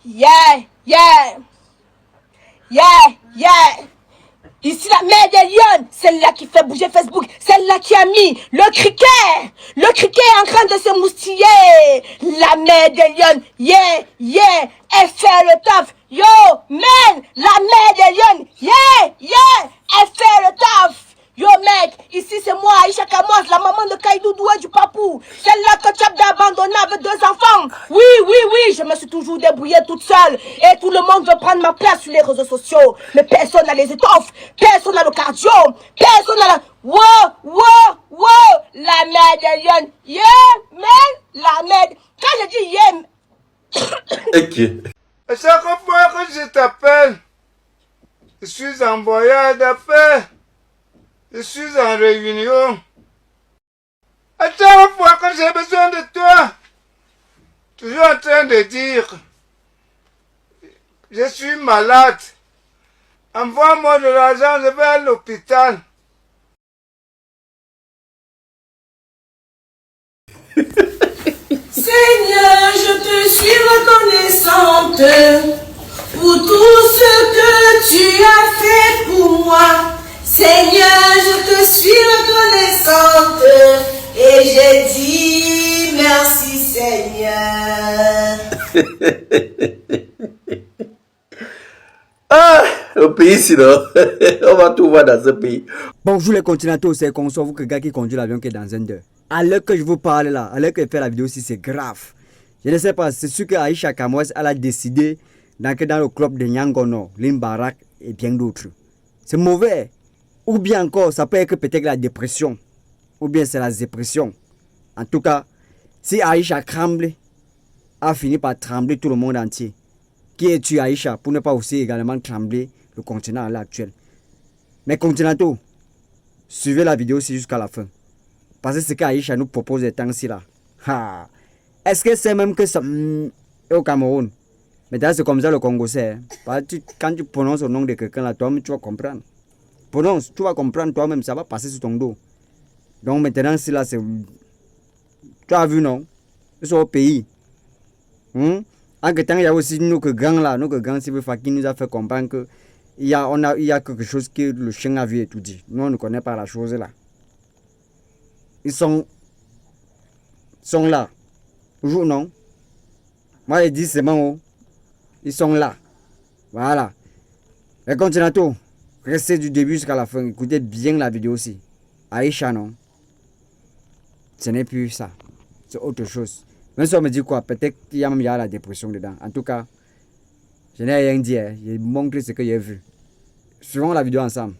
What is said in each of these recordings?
Yeah, yeah, yeah, yeah. Ici la mère des lions, celle-là qui fait bouger Facebook, celle-là qui a mis le criquet est en train de se moustiller. La mère des lions, yeah, yeah, elle fait le taf. Yo, man, la mère des lions, yeah, yeah, elle fait le taf. Yo mec, ici c'est moi, Aïcha Kamoise, la maman de Kaïdoudou et du papou. Celle-là que tu as abandonnée avec 2 enfants. Oui, oui, oui, je me suis toujours débrouillée toute seule. Et tout le monde veut prendre ma place sur les réseaux sociaux. Mais personne n'a les étoffes, personne n'a le cardio, personne n'a la... Wow, wow, wow, la mère de Lyon. Yeah, man, la mère... Quand je dis yeah... Ok. À chaque fois que je t'appelle, je suis en voyage d'affaires. Je suis en réunion. À chaque fois que j'ai besoin de toi, toujours en train de dire, je suis malade. Envoie-moi de l'argent, je vais à l'hôpital. Seigneur, je te suis reconnaissante pour tout ce que tu as fait pour moi. Seigneur, je te suis reconnaissante et j'ai dit merci Seigneur. Ah, le pays sinon, on va tout voir dans ce pays. Bonjour les continentaux, c'est Conso, vous que gars qui conduit l'avion qui est dans un d'eux. À l'heure que je vous parle là, à l'heure que je fais la vidéo aussi, c'est grave. Je ne sais pas, c'est sûr que Aïcha Kamoise, elle a décidé d'entrer dans le club de Nyangono, Limbarak et bien d'autres. C'est mauvais. Ou bien encore, ça peut être peut-être la dépression. Ou bien c'est la dépression. En tout cas, si Aïcha tremble, a fini par trembler tout le monde entier. Qui es-tu Aïcha pour ne pas aussi également trembler le continent à l'heure actuelle. Mais continentaux, suivez la vidéo aussi jusqu'à la fin. Parce que ce qu'Aïcha nous propose des temps-ci là. Est-ce que c'est même que ça au Cameroun? Mais d'ailleurs c'est comme ça le Congo c'est. Quand tu prononces le nom de quelqu'un là, toi-même tu vas comprendre. Prononce, tu vas comprendre toi-même, ça va passer sur ton dos. Donc maintenant si là c'est... Tu as vu non? Ils sont au pays. En temps, il y a aussi nos gangs là, nos gangs qui nous a fait comprendre que il y a quelque chose que le chien a vu et tout dit. Nous on ne connaît pas la chose là. Ils sont là. Toujours non. Moi je dis c'est bon. Ils sont là. Voilà. Les continentaux, restez du début jusqu'à la fin. Écoutez bien la vidéo aussi. Aïcha non. Ce n'est plus ça. C'est autre chose. Même si on me dit quoi, peut-être qu'il y a même la dépression dedans. En tout cas, je n'ai rien dit. J'ai montré ce que j'ai vu. Suivons la vidéo ensemble.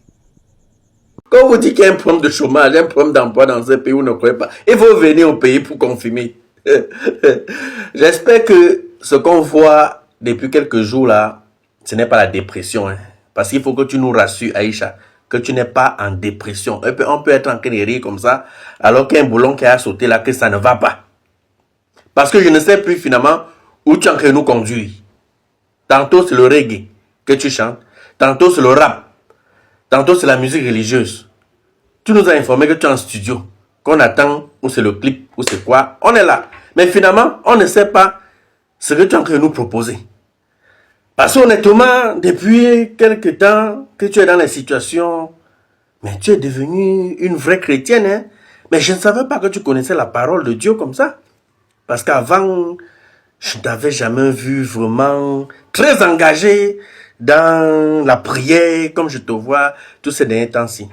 Quand vous dites qu'il y a un problème de chômage, un problème d'emploi dans un pays où on ne croit pas, il faut venir au pays pour confirmer. J'espère que ce qu'on voit depuis quelques jours là, ce n'est pas la dépression. Parce qu'il faut que tu nous rassures, Aïcha, que tu n'es pas en dépression. On peut être en train de rire comme ça, alors qu'il y a un boulon qui a sauté là, que ça ne va pas. Parce que je ne sais plus finalement où tu es en train de nous conduire. Tantôt c'est le reggae que tu chantes, tantôt c'est le rap, tantôt c'est la musique religieuse. Tu nous as informé que tu es en studio, qu'on attend, ou c'est le clip, ou c'est quoi. On est là. Mais finalement, on ne sait pas ce que tu es en train de nous proposer. Parce qu'honnêtement, depuis quelque temps que tu es dans la situation, mais tu es devenue une vraie chrétienne. Mais je ne savais pas que tu connaissais la parole de Dieu comme ça. Parce qu'avant, je ne t'avais jamais vu vraiment très engagé dans la prière, comme je te vois tous ces derniers temps-ci.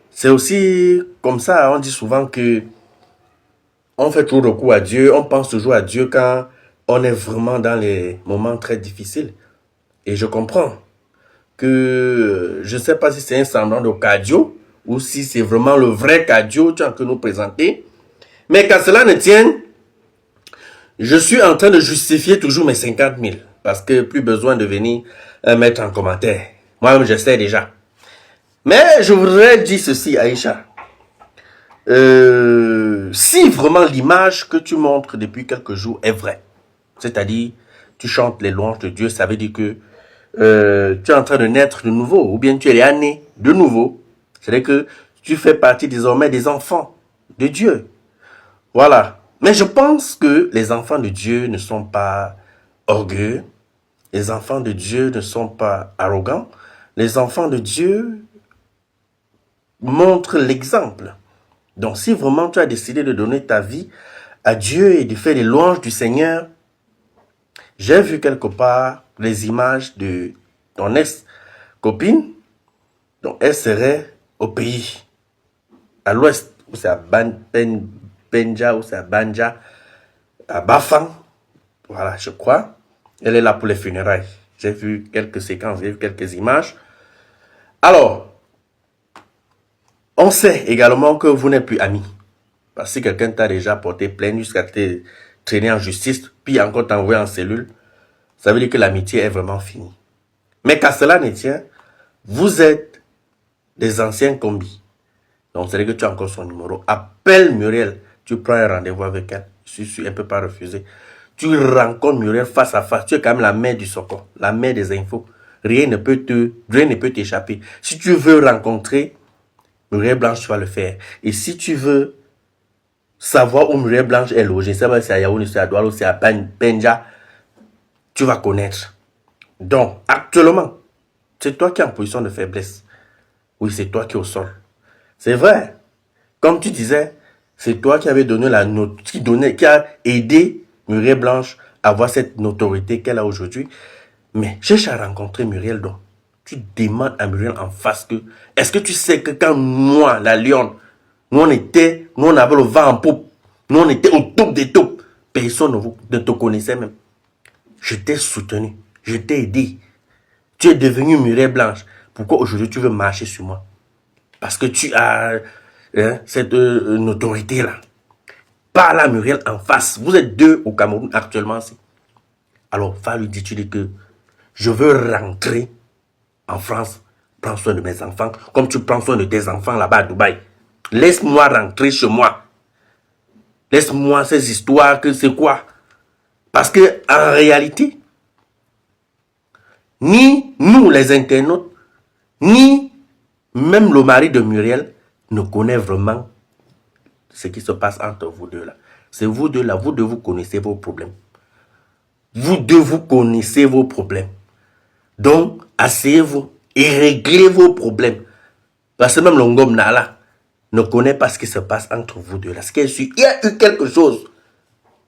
C'est aussi comme ça, on dit souvent que on fait toujours recours à Dieu, on pense toujours à Dieu quand on est vraiment dans les moments très difficiles. Et je comprends que je ne sais pas si c'est un semblant de cardio ou si c'est vraiment le vrai cardio que nous présenter. Mais qu'à cela ne tienne, je suis en train de justifier toujours mes 50 000. Parce que plus besoin de venir mettre en commentaire. Moi-même, je sais déjà. Mais je voudrais dire ceci, Aïcha. Si vraiment l'image que tu montres depuis quelques jours est vraie, c'est-à-dire tu chantes les louanges de Dieu, ça veut dire que tu es en train de naître de nouveau, ou bien tu es né de nouveau. C'est-à-dire que tu fais partie désormais des enfants de Dieu. Voilà. Mais je pense que les enfants de Dieu ne sont pas orgueilleux. Les enfants de Dieu ne sont pas arrogants. Les enfants de Dieu montrent l'exemple. Donc, si vraiment tu as décidé de donner ta vie à Dieu et de faire les louanges du Seigneur, j'ai vu quelque part les images de ton ex-copine. Donc, elle serait au pays, à l'ouest, où c'est à Benja, où c'est à Banja, à Bafang. Voilà, je crois. Elle est là pour les funérailles. J'ai vu quelques séquences, j'ai vu quelques images. Alors, on sait également que vous n'êtes plus amis. Parce que si quelqu'un t'a déjà porté plainte jusqu'à te traîner en justice, puis encore t'envoyer en cellule, ça veut dire que l'amitié est vraiment finie. Mais qu'à cela ne tient, vous êtes des anciens combis. Donc, c'est-à-dire que tu as encore son numéro. Appelle Muriel. Tu prends un rendez-vous avec elle. Je suis sûr, elle ne peut pas refuser. Tu rencontres Muriel face à face. Tu es quand même la mère du Soko, la mère des infos. Rien ne peut t'échapper. Si tu veux rencontrer Muriel Blanche, tu vas le faire. Et si tu veux savoir où Muriel Blanche est logée, c'est à Yaoundé, c'est à Douala, c'est à Benja, tu vas connaître. Donc, actuellement, c'est toi qui es en position de faiblesse. Oui, c'est toi qui es au sol. C'est vrai. Comme tu disais, c'est toi qui avais donné la note, qui a aidé Muriel Blanche à avoir cette notoriété qu'elle a aujourd'hui. Mais cherche à rencontrer Muriel, donc tu demandes à Muriel en face que, est-ce que tu sais que quand moi, la Lionne, nous on avait le vent en poupe, nous on était au top des tops, personne ne te connaissait même. Je t'ai soutenu, je t'ai aidé. Tu es devenu Muriel Blanche. Pourquoi aujourd'hui tu veux marcher sur moi? Parce que tu as cette notoriété-là. Parle à Muriel en face. Vous êtes deux au Cameroun actuellement. Alors, va lui dire que je veux rentrer en France. Prends soin de mes enfants comme tu prends soin de tes enfants là-bas à Dubaï. Laisse-moi rentrer chez moi. Laisse-moi ces histoires que c'est quoi? Parce que en réalité, ni nous les internautes, ni même le mari de Muriel ne connaît vraiment ce qui se passe entre vous deux là. C'est vous deux là, vous deux vous connaissez vos problèmes. Vous deux vous connaissez vos problèmes. Donc, asseyez-vous et réglez vos problèmes. Parce que même le Ngom Nala ne connaît pas ce qui se passe entre vous deux là. Il y a eu quelque chose.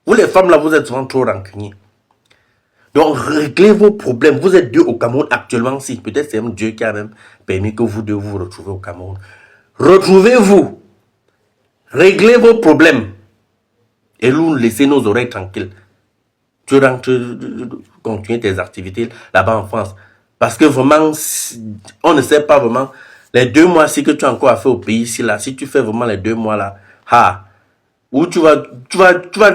Vous les femmes là, vous êtes souvent trop rancuniers. Donc, réglez vos problèmes. Vous êtes deux au Cameroun actuellement. Si, peut-être c'est même Dieu qui a même permis que vous deux vous retrouvez au Cameroun. Retrouvez-vous. Réglez vos problèmes. Et nous, laissez nos oreilles tranquilles. Tu rentres, continuer tes activités là-bas en France. Parce que vraiment, on ne sait pas vraiment. Les 2 mois que tu as encore à faire au pays ici, là, si tu fais vraiment les 2 mois là, où tu vas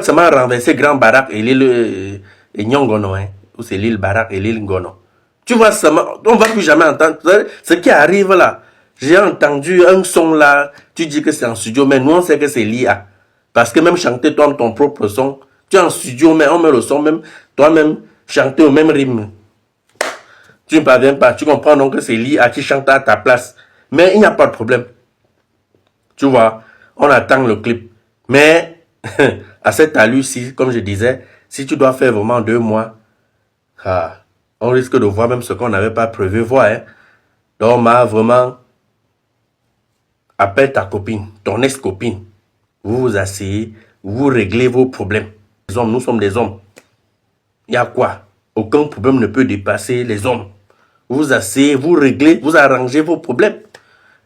seulement renverser Grand Barak et l'île Nyongono, hein, ou c'est l'île Barak et l'île Ngono. Tu vois seulement, on ne va plus jamais entendre. Ce qui arrive là, j'ai entendu un son là, tu dis que c'est en studio, mais nous on sait que c'est l'IA. Parce que même chanter toi ton propre son, tu es en studio, mais on met le son même, toi-même chanter au même rythme. Tu ne parviens pas, tu comprends donc que c'est l'IA qui chante à ta place. Mais il n'y a pas de problème. Tu vois, on attend le clip. Mais à cette allure-ci, comme je disais, si tu dois faire vraiment 2 mois, on risque de voir même ce qu'on n'avait pas prévu voir. Hein. Donc, vraiment, appelle ta copine, ton ex-copine. Vous vous asseyez, vous réglez vos problèmes. Les hommes, nous sommes des hommes. Il y a quoi? Aucun problème ne peut dépasser les hommes. Vous vous asseyez, vous réglez, vous arrangez vos problèmes.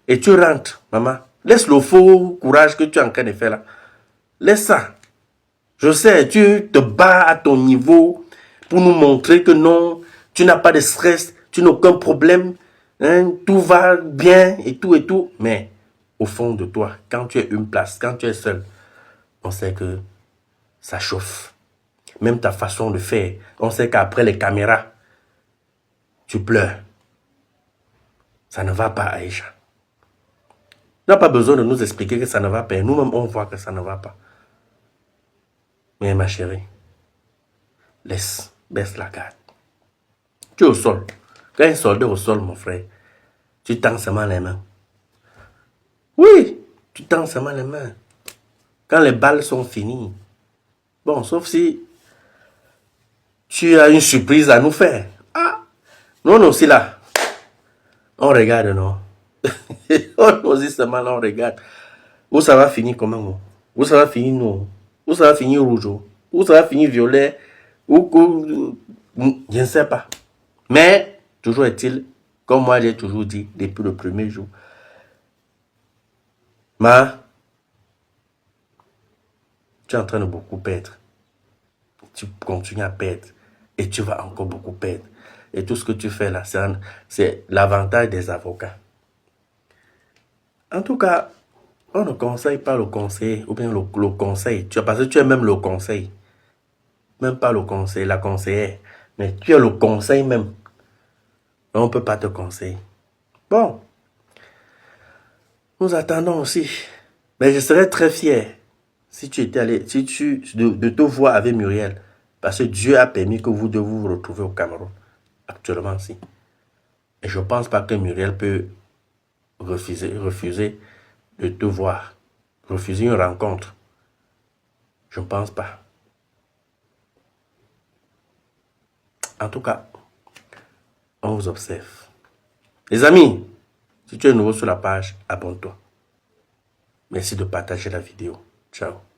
Et tu rentres, maman. Laisse le faux courage que tu es en train de faire là. Laisse ça. Je sais, tu te bats à ton niveau pour nous montrer que non, tu n'as pas de stress, tu n'as aucun problème, hein, tout va bien et tout. Mais au fond de toi, quand tu es une place, quand tu es seul, on sait que ça chauffe. Même ta façon de faire, on sait qu'après les caméras, tu pleures. Ça ne va pas, Aïcha. Tu n'as pas besoin de nous expliquer que ça ne va pas. Nous-mêmes, on voit que ça ne va pas. Mais ma chérie, baisse la garde. Tu es au sol. Quand un soldat est au sol, mon frère, tu tends seulement les mains. Oui, tu tends seulement les mains. Quand les balles sont finies. Bon, sauf si tu as une surprise à nous faire. Non, non, c'est là. On regarde, non? On aussi seulement là, on regarde. Où ça va finir comment? Où ça va finir non? Où ça va finir rouge? Où ça va finir violet? Je ne sais pas. Mais, toujours est-il, comme moi j'ai toujours dit depuis le premier jour, tu es en train de beaucoup perdre. Tu continues à perdre. Et tu vas encore beaucoup perdre. Et tout ce que tu fais là, c'est l'avantage des avocats. En tout cas, on ne conseille pas le conseil, ou bien le conseil. Parce que tu es même le conseil. Même pas le conseil, la conseillère. Mais tu es le conseil même. On ne peut pas te conseiller. Bon. Nous attendons aussi. Mais je serais très fier si tu étais allé, de te voir avec Muriel. Parce que Dieu a permis que vous vous retrouviez au Cameroun. Actuellement, si. Et je ne pense pas que Muriel peut refuser de te voir. Refuser une rencontre. Je ne pense pas. En tout cas, on vous observe. Les amis, si tu es nouveau sur la page, abonne-toi. Merci de partager la vidéo. Ciao.